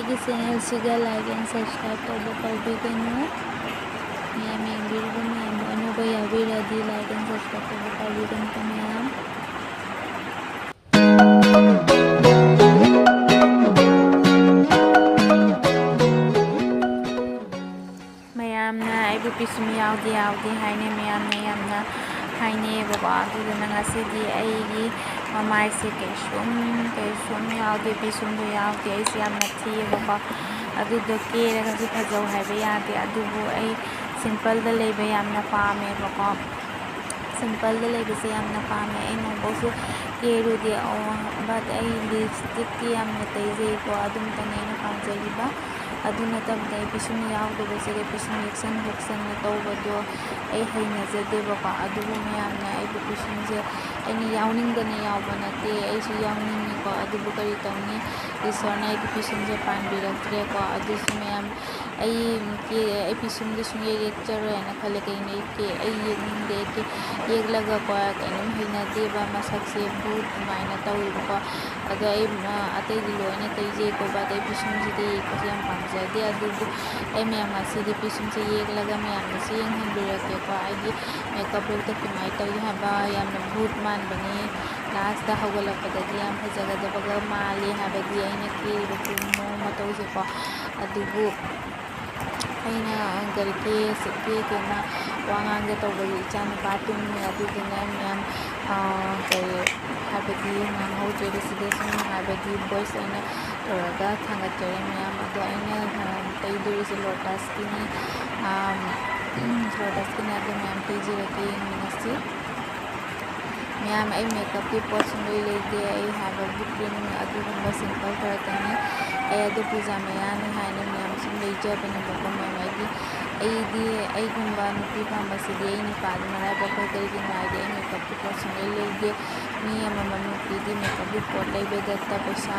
ꯑꯩꯒꯤ ꯆꯦꯅꯦꯜꯁꯤꯒ like and subscribe ꯇꯧꯕ ꯀꯥꯎꯕꯤꯒꯅꯨ ꯃꯌꯥꯝ ꯌꯦꯡꯕꯤꯔꯤꯕ ꯃꯌꯥꯝꯗꯣ ꯑꯅꯧꯕ ꯌꯥꯎꯕꯤꯔꯗꯤ ꯂꯥꯏꯛ ꯑꯦꯟ ꯁꯕꯁꯀ꯭ꯔꯥꯏꯕ ꯇꯧꯕ ꯀꯥꯎꯕꯤꯒꯅꯨꯀꯣꯃꯌꯥꯝ ꯃꯌꯥꯝꯅ ꯑꯩꯕꯨ ꯄꯤꯁꯨꯝ ꯌꯥꯎꯗꯦ ꯍꯥꯏꯅ ꯃꯌꯥꯝꯅ ꯌꯥꯝꯅ ꯍꯥꯏꯅꯩꯌꯦꯕꯀꯣ ꯑꯗꯨꯗꯨꯅ ꯉꯁꯤꯗꯤ ꯑꯩꯒꯤ ꯃꯃꯥꯏꯁꯦ ꯀꯩꯁꯨꯝ ꯌꯥꯎꯗꯦ ꯄꯤꯁꯨꯝꯁꯨ ꯌꯥꯎꯗꯦ ꯑꯩꯁꯦ ꯌꯥꯝꯅ ꯊꯤꯌꯦꯕꯀꯣ ꯑꯗꯨꯗꯣ ꯀꯦꯔꯒꯁꯨ ꯐꯖꯧ ꯍꯥꯏꯕ ꯌꯥꯗꯦ ꯑꯗꯨꯕꯨ ꯑꯩ ꯁꯤꯝꯄꯜꯗ ꯂꯩꯕ ꯌꯥꯝꯅ ꯄꯥꯝꯃꯦꯕꯀꯣ ꯁꯤꯝꯄꯜꯗ ꯂꯩꯕꯁꯦ ꯌꯥꯝꯅ ꯄꯥꯝꯃꯦ ꯑꯩ ꯅꯣꯡꯐꯥꯎꯁꯨ ꯀꯦꯔꯨꯗꯦ ꯕꯠ ꯑꯩ ꯂꯤꯞꯁꯇꯤꯛꯇꯤ ꯌꯥꯝꯅ ꯇꯩꯖꯩꯀꯣ ꯑꯗꯨꯝꯇꯅꯦ ꯑꯩꯅ ꯄꯥꯝꯖꯔꯤꯕ ꯑꯗꯨ ꯅꯠꯇꯕꯗ ꯑꯩ ꯄꯤꯁꯨꯝ ꯌꯥꯎꯗꯕꯁꯤꯒ ꯄꯤꯁꯨꯝ ꯌꯦꯛꯁꯟ ꯈꯣꯠꯆꯟꯅ ꯇꯧꯕꯗꯣ ꯑꯩ ꯍꯩꯅꯖꯗꯦꯕꯀꯣ ꯑꯗꯨꯕꯨ ꯃꯌꯥꯝꯅ ꯑꯩꯕꯨ ꯄꯤꯁꯨꯝꯁꯦ ꯑꯩꯅ ꯌꯥꯎꯅꯤꯡꯗꯅ ꯌꯥꯎꯕ ꯅꯠꯇꯦ ꯑꯩꯁꯨ ꯌꯥꯎꯅꯤꯡꯉꯤꯀꯣ ꯑꯗꯨꯕꯨ ꯀꯔꯤ ꯇꯧꯅꯤ ꯏꯁꯣꯔꯅ ꯑꯩꯒꯤ ꯄꯤꯁꯨꯝꯁꯦ ꯄꯥꯟꯕꯤꯔꯛꯇ꯭ꯔꯦꯀꯣ ꯑꯗꯨꯁꯨ ꯃꯌꯥꯝ ꯑꯩ ꯄꯤꯁꯨꯝꯗꯤ ꯁꯨꯡꯌꯦꯛ ꯌꯦꯛꯆꯔꯣꯏꯅ ꯈꯜꯂꯦ ꯀꯩꯒꯤꯅꯣ ꯑꯩ ꯌꯦꯛꯅꯤꯡꯗꯦ ꯌꯦꯛꯂꯒꯀꯣ ꯀꯩꯅꯣꯝ ꯍꯩꯅꯗꯦꯕ ꯃꯁꯛꯁꯦ ꯕꯨꯠ ꯑꯗꯨꯃꯥꯏꯅ ꯇꯧꯋꯦꯕꯀꯣ ꯑꯗꯣ ꯑꯩ ꯑꯇꯩꯗꯤ ꯂꯣꯏꯅ ꯇꯩꯖꯩꯀꯣ ꯕꯠ ꯑꯩ ꯄꯤꯁꯨꯝꯁꯤꯗꯤ ꯌꯦꯛꯄꯁꯦ ꯌꯥꯝ ꯄꯥꯝꯖꯗꯦ ꯑꯗꯨꯕꯨ ꯑꯩ ꯃꯌꯥꯝ ꯉꯁꯤꯗꯤ ꯄꯤꯁꯨꯝꯁꯦ ꯌꯦꯛꯂꯒ ꯃꯌꯥꯝꯗꯁꯨ ꯌꯦꯡꯍꯟꯕꯤꯔꯛꯀꯦꯀꯣ ꯑꯩꯒꯤ ꯃꯦꯀꯞ ꯂꯨꯛꯇ ꯀꯃꯥꯏꯅ ꯇꯧꯏ ꯍꯥꯏꯕ ꯌꯥꯝꯅ ꯕꯨꯠ ꯃꯥꯟꯕꯅꯤ ꯂꯥꯁꯇ ꯍꯧꯒꯠꯂꯛꯄꯗꯗꯤ ꯌꯥꯝ ꯐꯖꯒꯗꯕꯒ ꯃꯥꯜꯂꯤ ꯍꯥꯏꯕꯗꯤ ꯑꯩꯅ ꯀꯦꯔꯤꯕ ꯃꯑꯣꯡ ꯃꯇꯧꯁꯦꯀꯣ ꯑꯗꯨꯕꯨ ꯑꯩꯅ ꯀꯦꯅ ꯋꯥ ꯉꯥꯡꯒꯦ ꯇꯧꯕꯗꯤ ꯏꯆꯥꯅꯨꯄꯥ ꯇꯨꯝꯃꯤ ꯑꯗꯨꯗꯨꯅ ꯃꯌꯥꯝ ꯀꯔꯤ ꯍꯥꯏꯕꯗꯤ ꯉꯥꯡꯍꯧꯗ꯭ꯔꯦꯕ ꯁꯤꯗ ꯁꯨꯝ ꯍꯥꯏꯕꯗꯤ ꯚꯣꯏꯁ ꯑꯣꯏꯅ ꯇꯧꯔꯒ ꯊꯥꯡꯒꯠꯆꯔꯤ ꯃꯌꯥꯝ ꯑꯗꯣ ꯑꯩꯅ ꯇꯩꯗꯣꯔꯤꯁꯦ ꯂꯣꯇꯁꯀꯤꯅꯤ ꯑꯗꯣ ꯃꯌꯥꯝ ꯇꯩꯖꯔꯛꯀꯦ ꯌꯦꯡꯃꯤꯟꯅꯁꯤ ꯃꯌꯥꯝ ꯑꯩ ꯃꯦꯀꯞꯀꯤ ꯄꯣꯠ ꯁꯨꯡꯂꯩ ꯂꯩꯇꯦ ꯑꯩ ꯍꯥꯏꯕꯕꯨ ꯀ꯭ꯔꯤꯝ ꯑꯗꯨꯒꯨꯝꯕ ꯁꯤꯝꯄꯜ ꯈꯔꯇꯅꯤ ꯑꯩ ꯑꯗꯨ ꯄꯨꯖꯥ ꯃꯌꯥꯅꯤ ꯍꯥꯏꯅ ꯃꯌꯥꯝ ꯁꯨꯝ ꯂꯩꯖꯕꯅꯦꯕꯀꯣ ꯃꯌꯥꯝ ꯑꯩꯒꯨꯝꯕ ꯅꯨꯄꯤ ꯐꯪꯕꯁꯤꯗꯤ ꯑꯩ ꯅꯨꯄꯥꯗꯤ ꯃꯔꯥꯏꯕꯛ ꯐꯩ ꯀꯔꯤꯒꯤꯅꯣ ꯍꯥꯏꯔꯗꯤ ꯑꯩ ꯃꯦꯀꯞꯀꯤ ꯄꯣꯠ ꯁꯨꯡꯂꯩ ꯂꯩꯇꯦ ꯃꯤ ꯑꯃꯃꯝ ꯅꯨꯄꯤꯗꯤ ꯃꯦꯀꯞꯀꯤ ꯄꯣꯠ ꯂꯩꯕꯗꯇ ꯄꯩꯁꯥ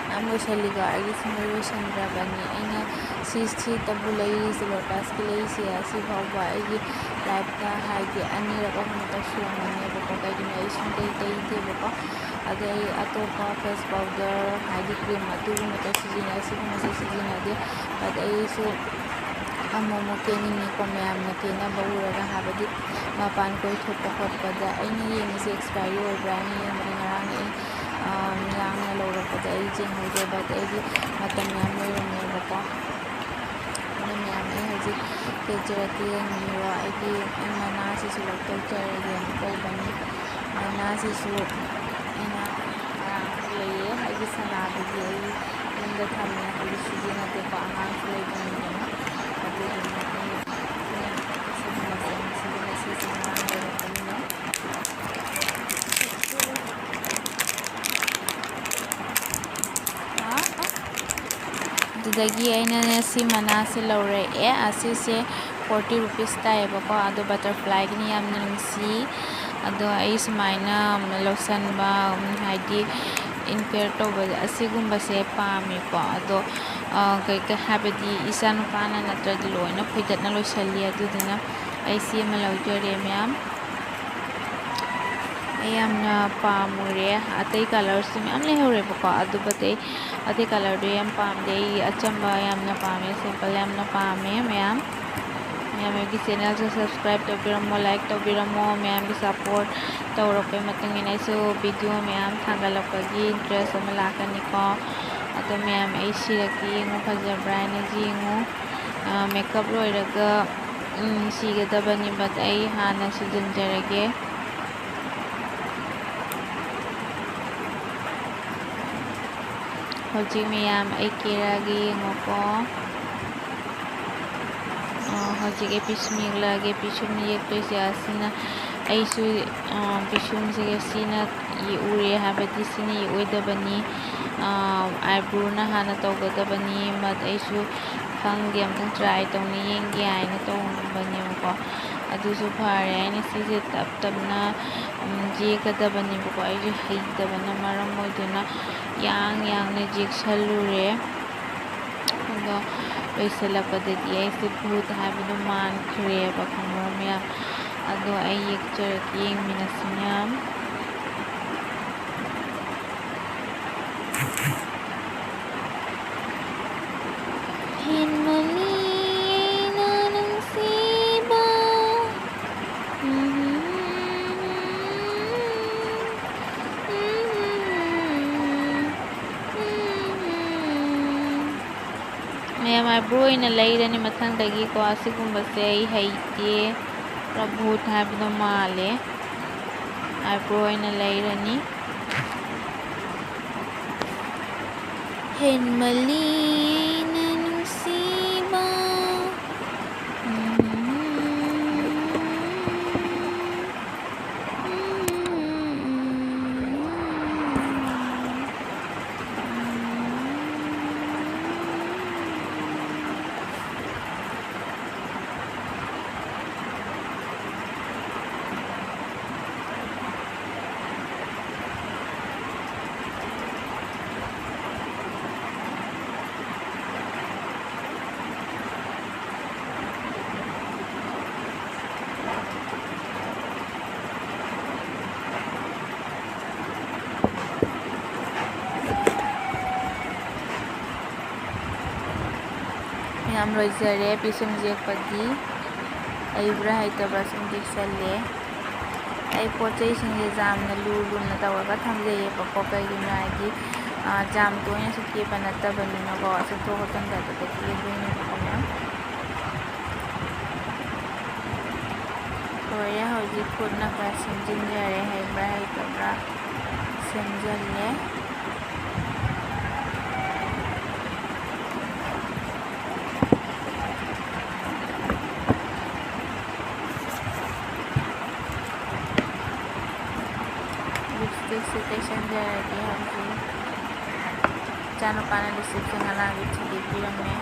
ꯃꯌꯥꯝ ꯂꯣꯏꯁꯤꯜꯂꯤꯀꯣ ꯑꯩꯗꯤ ꯁꯨꯡꯂꯣꯏ ꯂꯣꯏꯁꯤꯟꯗ꯭ꯔꯕꯅꯤ ꯑꯩꯅ ꯁꯤꯇꯕꯨ ꯂꯩꯔꯤꯁꯦ ꯂꯣꯇꯁꯀꯤ ꯂꯩꯔꯤꯁꯦ ꯑꯁꯤꯐꯥꯎꯕ ꯑꯩꯒꯤ ꯂꯥꯏꯐꯇ ꯍꯥꯏꯗꯤ ꯑꯅꯤꯔꯛ ꯑꯍꯨꯝꯂꯛ ꯁꯨꯔꯝꯒꯅꯦꯕꯀꯣ ꯀꯩꯒꯤꯅꯣ ꯑꯩ ꯁꯨꯡꯇꯩ ꯇꯩꯗꯦꯕꯀꯣ ꯑꯗꯣ ꯑꯩ ꯑꯇꯣꯞꯄ ꯐꯦꯁ ꯄꯥꯎꯗꯔ ꯍꯥꯏꯗꯤ ꯀ꯭ꯔꯤꯝ ꯑꯗꯨꯒꯨꯝꯕꯗ ꯁꯤꯖꯤꯟꯅꯩ ꯑꯁꯤꯒꯨꯝꯕꯁꯦ ꯁꯤꯖꯤꯟꯅꯗꯦ ꯕꯠ ꯑꯩꯁꯨ ꯑꯃꯨꯛ ꯀꯦꯅꯤꯡꯉꯤꯀꯣ ꯃꯌꯥꯝꯅ ꯀꯦꯅꯕ ꯎꯔꯒ ꯍꯥꯏꯕꯗꯤ ꯃꯄꯥꯟ ꯀꯣꯏꯊꯣꯛꯄ ꯈꯣꯠꯄꯗ ꯑꯩꯅ ꯌꯦꯡꯉꯤꯁꯦ ꯑꯦꯛꯁꯄꯥꯏꯔꯤ ꯑꯣꯏꯕ꯭ꯔꯥ ꯍꯥꯏꯅ ꯌꯦꯡꯕꯅꯤ ꯉꯔꯥꯡ ꯑꯩ ꯌꯥꯡꯅ ꯂꯧꯔꯛꯄꯗ ꯑꯩ ꯌꯦꯡꯍꯧꯗ꯭ꯔꯦ ꯕꯠ ꯑꯩꯗꯤ ꯃꯇꯝ ꯌꯥꯝ ꯂꯩꯔꯝꯃꯦꯕꯀꯣ ꯑꯗꯣ ꯃꯌꯥꯝ ꯑꯩ ꯍꯧꯖꯤꯛ ꯀꯦꯖꯔꯛꯀꯦ ꯌꯦꯡꯕꯤꯔꯣ ꯑꯩ ꯃꯅꯥꯁꯤꯁꯨ ꯂꯧꯊꯣꯛꯆꯔꯒꯦꯅ ꯇꯧꯕꯅꯤ ꯃꯅꯥꯁꯤꯁꯨ ꯑꯩꯅ ꯉꯔꯥꯡꯁꯨ ꯂꯩꯌꯦ ꯑꯩꯒꯤ ꯁꯅꯥꯗꯨꯗꯤ ꯑꯩ ꯌꯨꯝꯗ ꯊꯝꯃꯦ ꯍꯧꯖꯤꯛ ꯁꯤꯖꯤꯟꯅꯗꯦꯀꯣ ꯑꯉꯥꯡꯁꯨ ꯂꯩꯕꯅꯤꯗꯅ ꯑꯗꯨꯗꯨꯅ ꯑꯩ ꯁꯤꯒꯨꯝꯕꯁꯦ ꯉꯁꯤꯁꯦ ꯉꯔꯥꯡ ꯂꯩꯔꯛꯄꯅꯤꯅ ꯑꯗꯨꯗꯒꯤ ꯑꯩꯅ ꯁꯤ ꯃꯅꯥꯁꯦ ꯂꯧꯔꯛꯑꯦ ꯑꯁꯤꯁꯦ 40 ꯔꯨꯄꯤꯁ ꯇꯥꯏꯌꯦꯕꯀꯣ ꯑꯗꯣ ꯕꯇꯔꯐ꯭ꯂꯥꯏꯒꯤꯅꯤ ꯌꯥꯝꯅ ꯅꯨꯡꯁꯤ ꯑꯗꯣ ꯑꯩ ꯁꯨꯃꯥꯏꯅ ꯂꯧꯁꯟꯕ ꯍꯥꯏꯗꯤ ꯏꯟꯀ꯭ꯋꯦꯌꯔ ꯇꯧꯕꯗ ꯑꯁꯤꯒꯨꯝꯕꯁꯦ ꯄꯥꯝꯃꯦꯀꯣ ꯑꯗꯣ ꯍꯥꯏꯕꯗꯤ ꯏꯆꯥ ꯅꯨꯄꯥꯅ ꯅꯠꯇ꯭ꯔꯗꯤ ꯂꯣꯏꯅ ꯐꯣꯏꯗꯠꯅ ꯂꯣꯏꯁꯤꯜꯂꯤ ꯑꯗꯨꯗꯨꯅ ꯑꯩ ꯁꯤ ꯑꯃ ꯂꯧꯖꯔꯦ ꯃꯌꯥꯝ ꯑꯩ ꯌꯥꯝꯅ ꯄꯥꯝꯃꯨꯔꯦ ꯑꯇꯩ ꯀꯂꯔꯁꯨ ꯃꯌꯥꯝ ꯂꯩꯍꯧꯔꯦꯕꯀꯣ ꯑꯗꯨꯕꯨ ꯑꯇꯩ ꯀꯂꯔꯗꯣ ꯌꯥꯝ ꯄꯥꯝꯗꯦ ꯑꯩ ꯑꯆꯝꯕ ꯌꯥꯝꯅ ꯄꯥꯝꯃꯦ ꯁꯤꯝꯄꯜ ꯌꯥꯝꯅ ꯄꯥꯝꯃꯦ ꯃꯌꯥꯝ ꯑꯩꯒꯤ ꯆꯦꯅꯦꯜꯁꯦ ꯁꯕꯁꯀ꯭ꯔꯥꯏꯕ ꯇꯧꯕꯤꯔꯝꯃꯣ ꯂꯥꯏꯛ ꯇꯧꯕꯤꯔꯝꯃꯣ ꯃꯌꯥꯝꯒꯤ ꯁꯞꯄꯣꯔꯠ ꯇꯧꯔꯛꯄꯒꯤ ꯃꯇꯨꯡ ꯏꯟꯅ ꯑꯩꯁꯨ ꯚꯤꯗꯤꯑꯣ ꯃꯌꯥꯝ ꯊꯥꯡꯒꯠꯂꯛꯄꯒꯤ ꯏꯟꯇꯔꯦꯁ ꯑꯃ ꯂꯥꯛꯀꯅꯤꯀꯣ ꯑꯗꯣ ꯃꯌꯥꯝ ꯑꯩ ꯁꯤꯔꯛꯀꯦ ꯌꯦꯡꯉꯨ ꯐꯖꯕ꯭ꯔꯥ ꯍꯥꯏꯅ ꯌꯦꯡꯉꯨ ꯃꯦꯀꯞ ꯂꯣꯏꯔꯒ ꯁꯤꯒꯗꯕꯅꯤ ꯕꯠ ꯑꯩ ꯍꯥꯟꯅ ꯁꯤꯖꯤꯟꯖꯔꯒꯦ ꯍꯧꯖꯤꯛ ꯃꯌꯥꯝ ꯑꯩ ꯀꯦꯔꯛꯑꯒꯦ ꯌꯦꯡꯉꯣꯀꯣ ꯍꯧꯖꯤꯛ ꯑꯩ ꯄꯤꯁꯨꯝ ꯌꯦꯛꯂꯛꯑꯒꯦ ꯄꯤꯁꯨꯝ ꯌꯦꯛꯇꯣꯏꯁꯦ ꯑꯁꯤꯅ ꯑꯩꯁꯨ ꯄꯤꯁꯨꯝꯁꯤꯒ ꯁꯤꯅ ꯌꯦꯛꯎꯔꯦ ꯍꯥꯏꯕꯗꯤ ꯁꯤꯅ ꯌꯦꯛꯑꯣꯏꯗꯕꯅꯤ ꯑꯥꯏꯕ꯭ꯔꯣꯅ ꯍꯥꯟꯅ ꯇꯧꯒꯗꯕꯅꯤ ꯑꯩꯁꯨ ꯈꯪꯗꯦ ꯑꯝꯇꯪ ꯇ꯭ꯔꯥꯏ ꯇꯧꯅ ꯌꯦꯡꯒꯦ ꯍꯥꯏꯅ ꯇꯧꯕꯅꯦꯕꯀꯣ ꯑꯗꯨꯁꯨ ꯐꯔꯦ ꯑꯩꯅ ꯁꯤꯁꯦ ꯇꯞꯅ ꯌꯦꯛꯀꯗꯕꯅꯦꯕꯀꯣ ꯑꯩꯁꯨ ꯍꯩꯇꯕꯅ ꯃꯔꯝ ꯑꯣꯏꯗꯨꯅ ꯌꯥꯡꯅ ꯌꯦꯛꯁꯜꯂꯨꯔꯦ ꯑꯗꯣ ꯂꯣꯏꯁꯤꯜꯂꯛꯄꯗꯗꯤ ꯑꯩꯁꯦ ꯚꯨꯠ ꯍꯥꯏꯕꯗꯣ ꯃꯥꯟꯈ꯭ꯔꯦꯕ ꯈꯪꯕ꯭ꯔꯥ ꯃꯌꯥꯝ ꯑꯗꯣ ꯑꯩ ꯌꯦꯛꯆꯔꯛꯀꯦ ꯌꯦꯡꯃꯤꯟꯅꯁꯤ ꯃꯌꯥꯝ ꯃꯌꯥꯝ ꯑꯥꯏꯕ꯭ꯔꯣ ꯑꯣꯏꯅ ꯂꯩꯔꯅꯤ ꯃꯊꯪꯗꯒꯤꯀꯣ ꯑꯁꯤꯒꯨꯝꯕꯁꯦ ꯑꯩ ꯍꯩꯇꯦ ꯄꯨꯔꯥ ꯕꯨꯠ ꯍꯥꯏꯕꯗꯣ ꯃꯥꯜꯂꯦ ꯑꯥꯏꯕ꯭ꯔꯣ ꯑꯣꯏꯅ ꯂꯩꯔꯅꯤ ꯍꯦꯟꯃꯜꯂꯤꯅ ꯅꯨꯡꯁꯤꯕ ꯌꯥꯝ ꯂꯣꯏꯖꯔꯦ ꯄꯤꯁꯨꯝ ꯌꯦꯛꯄꯗꯤ ꯍꯩꯕ꯭ꯔꯥ ꯍꯩꯇꯕ꯭ꯔꯥ ꯁꯨꯝ ꯌꯦꯛꯁꯜꯂꯦ ꯑꯩ ꯄꯣꯠ ꯆꯩꯁꯤꯡꯁꯦ ꯌꯥꯝꯅ ꯂꯨꯅ ꯇꯧꯔꯒ ꯊꯝꯖꯩꯌꯦꯕꯀꯣ ꯀꯩꯒꯤꯅꯣ ꯍꯥꯏꯗꯤ ꯌꯥꯝ ꯇꯣꯏꯅꯁꯨ ꯀꯦꯕ ꯅꯠꯇꯕꯅꯤꯅꯀꯣ ꯆꯠꯊꯣꯛ ꯆꯠꯁꯤꯟꯗꯕꯗ ꯀꯦꯗꯣꯏꯅꯦꯕꯀꯣ ꯃꯌꯥꯝ ꯂꯣꯏꯔꯦ ꯍꯧꯖꯤꯛ ꯈꯨꯠꯅ ꯈꯔ ꯁꯦꯝꯖꯤꯟꯖꯔꯦ ꯍꯩꯕ꯭ꯔꯥ ꯍꯩꯇꯕ꯭ꯔꯥ ꯁꯦꯝꯖꯜꯂꯦ ꯂꯤꯞꯁꯇꯤꯛꯁꯦ ꯇꯩꯁꯟꯖꯔꯒꯦ ꯍꯧꯖꯤꯛ ꯏꯆꯥꯅꯨꯄꯥꯅ ꯂꯤꯞꯁꯇꯤꯛꯁꯦ ꯉꯔꯥꯡꯗꯤ ꯊꯨꯗꯦꯛꯄꯤꯔꯝꯃꯦ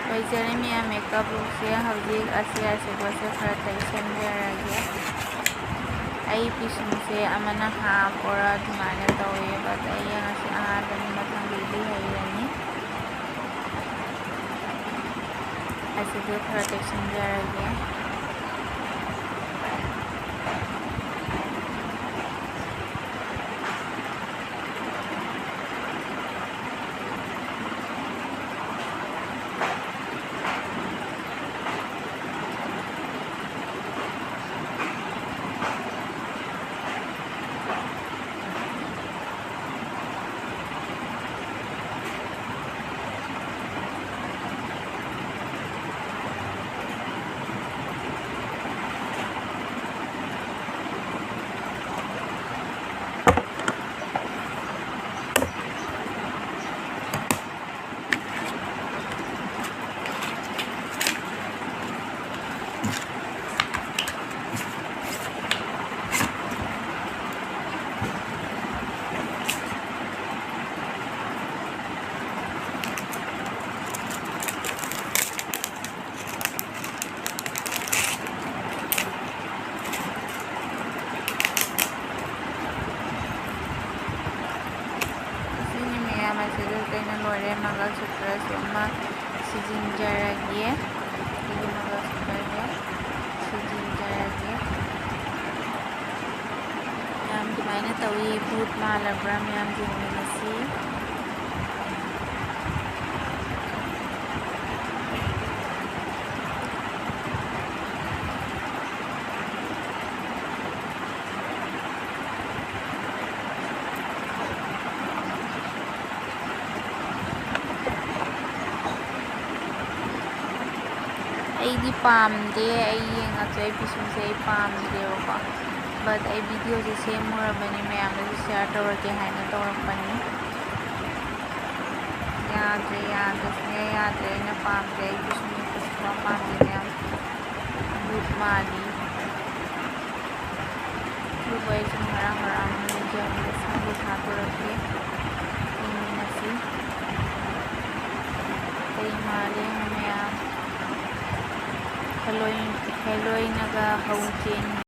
ꯂꯣꯏꯖꯔꯦ ꯃꯌꯥꯝ ꯃꯦꯀꯞ ꯂꯨꯛꯁꯦ ꯍꯧꯖꯤꯛ ꯑꯁꯤꯕꯁꯦ ꯈꯔ ꯇꯩꯁꯟꯖꯔꯒꯦ ꯑꯩ ꯄꯤꯁꯨꯝꯁꯦ ꯑꯃꯅ ꯍꯥꯞ ꯑꯣꯔ ꯑꯗꯨꯃꯥꯏꯅ ꯇꯧꯋꯦꯕ ꯑꯗ ꯑꯩ ꯉꯁꯤ ꯑꯍꯥꯟꯕꯅꯤ ꯃꯊꯪꯗꯩꯗꯤ ꯍꯩꯔꯅꯤ ꯑꯁꯤꯗ ꯈꯔ ꯇꯩꯁꯟꯖꯔꯒꯦ ꯑꯁꯤꯗ ꯀꯩꯅꯣ ꯂꯣꯏꯔꯦ ꯃꯪꯒꯜ ꯁꯨꯇ꯭ꯔꯁꯨ ꯑꯃ ꯁꯤꯖꯤꯟꯖꯔꯒꯦ ꯑꯩꯒꯤ ꯃꯪꯒꯜ ꯁꯨꯇ꯭ꯔꯁꯦ ꯁꯤꯖꯤꯟꯖꯔꯒꯦ ꯃꯌꯥꯝ ꯑꯗꯨꯃꯥꯏꯅ ꯇꯧꯏ ꯕꯨꯠ ꯃꯥꯜꯂꯕ꯭ꯔꯥ ꯃꯌꯥꯝ ꯌꯦꯡꯃꯤꯟꯅꯁꯤ ꯑꯩꯗꯤ ꯄꯥꯝꯗꯦ ꯑꯩ ꯌꯦꯡꯉꯁꯨ ꯑꯩ ꯄꯤꯁꯨꯝꯁꯦ ꯑꯩ ꯄꯥꯝꯗꯦꯕꯀꯣ ꯕꯠ ꯑꯩ ꯚꯤꯗꯤꯑꯣꯁꯦ ꯁꯦꯝꯃꯨꯔꯕꯅꯤ ꯃꯌꯥꯝꯗꯁꯨ ꯁꯤꯌꯥꯔ ꯇꯧꯔꯒꯦ ꯍꯥꯏꯅ ꯇꯧꯔꯛꯄꯅꯤ ꯌꯥꯗ꯭ꯔꯦ ꯌꯥꯗ꯭ꯔꯦ ꯌꯥꯗ꯭ꯔꯦ ꯑꯩꯅ ꯄꯥꯝꯗꯦ ꯑꯩ ꯄꯤꯁꯨꯝ ꯌꯦꯛꯄꯁꯨ ꯁꯨꯡꯄꯥꯝ ꯄꯥꯝꯗꯦ ꯃꯌꯥꯝ ꯕꯨꯠ ꯃꯥꯜꯂꯤ ꯑꯗꯨꯕꯨ ꯑꯩ ꯁꯨꯝ ꯍꯔꯥꯎ ꯂꯩꯖꯕꯗ ꯁꯪꯕ ꯊꯥꯗꯣꯔꯛꯀꯦ ꯌꯦꯡꯃꯤꯟꯅꯁꯤ ꯀꯩ ꯃꯥꯜꯂꯦ ꯃꯌꯥꯝ ꯍꯦꯂꯣꯏꯅꯒ ꯍꯧ ꯆꯦꯟ